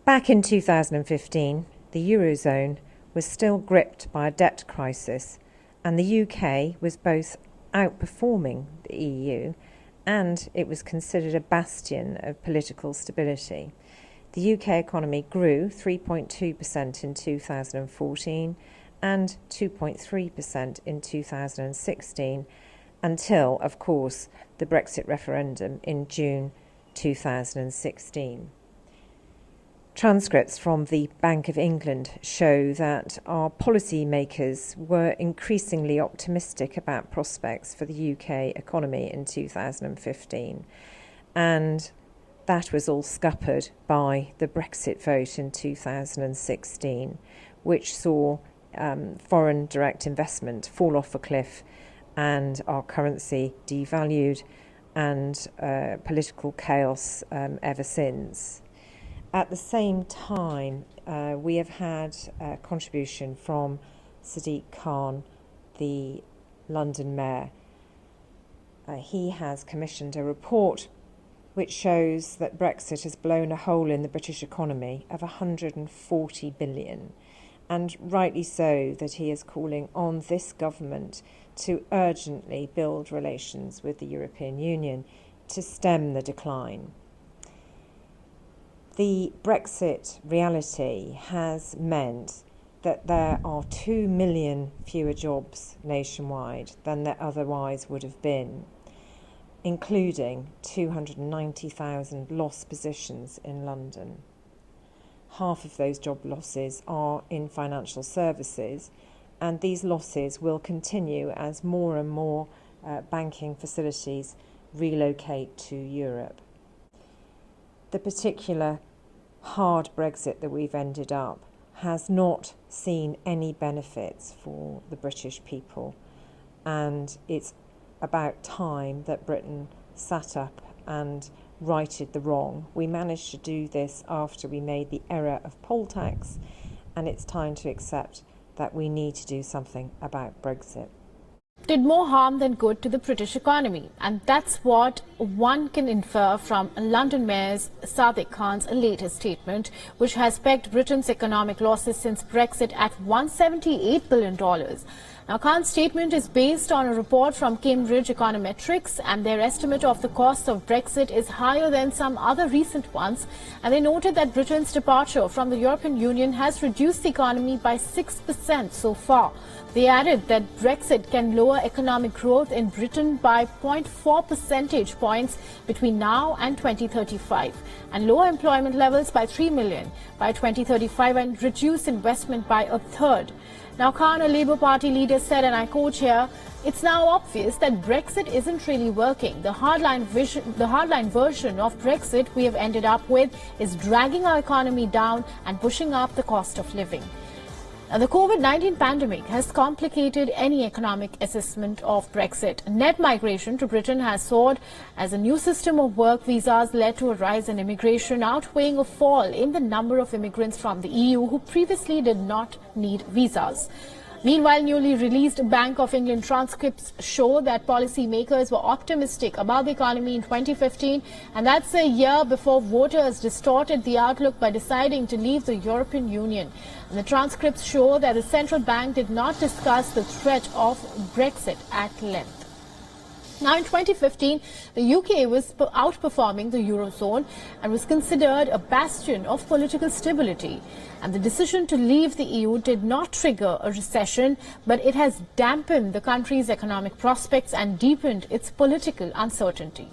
Back in 2015, the Eurozone was still gripped by a debt crisis, and the UK was both outperforming the EU and it was considered a bastion of political stability. The UK economy grew 3.2% in 2014 and 2.3% in 2016 until, of course, the Brexit referendum in June 2016. Transcripts from the Bank of England show that our policymakers were increasingly optimistic about prospects for the UK economy in 2015, and that was all scuppered by the Brexit vote in 2016, which saw foreign direct investment fall off a cliff and our currency devalued and political chaos ever since. At the same time, we have had a contribution from Sadiq Khan, the London Mayor. He has commissioned a report which shows that Brexit has blown a hole in the British economy of 140 billion, and rightly so that he is calling on this government to urgently build relations with the European Union to stem the decline. The Brexit reality has meant that there are 2 million fewer jobs nationwide than there otherwise would have been, including 290,000 lost positions in London. Half of those job losses are in financial services, and these losses will continue as more and more banking facilities relocate to Europe. The particular hard Brexit that we've ended up has not seen any benefits for the British people, and it's about time that Britain sat up and righted the wrong. We managed to do this after we made the error of poll tax, and it's time to accept that we need to do something about Brexit. Did more harm than good to the British economy, and that's what one can infer from London Mayor Sadiq Khan's latest statement, which has pegged Britain's economic losses since Brexit at $178 billion. Now, Khan's statement is based on a report from Cambridge Econometrics, and their estimate of the cost of Brexit is higher than some other recent ones, and they noted that Britain's departure from the European Union has reduced the economy by 6% so far. They added that Brexit can lower economic growth in Britain by 0.4 percentage points between now and 2035, and lower employment levels by 3 million by 2035 and reduce investment by a third. Now, Khan, a Labour Party leader, said, and I quote here, "It's now obvious that Brexit isn't really working. The hardline version of Brexit we have ended up with is dragging our economy down and pushing up the cost of living." Now, the COVID-19 pandemic has complicated any economic assessment of Brexit. Net migration to Britain has soared as a new system of work visas led to a rise in immigration, outweighing a fall in the number of immigrants from the EU who previously did not need visas. Meanwhile, newly released Bank of England transcripts show that policymakers were optimistic about the economy in 2015, and that's a year before voters distorted the outlook by deciding to leave the European Union. And the transcripts show that the central bank did not discuss the threat of Brexit at length. Now, in 2015, the UK was outperforming the Eurozone and was considered a bastion of political stability. And the decision to leave the EU did not trigger a recession, but it has dampened the country's economic prospects and deepened its political uncertainty.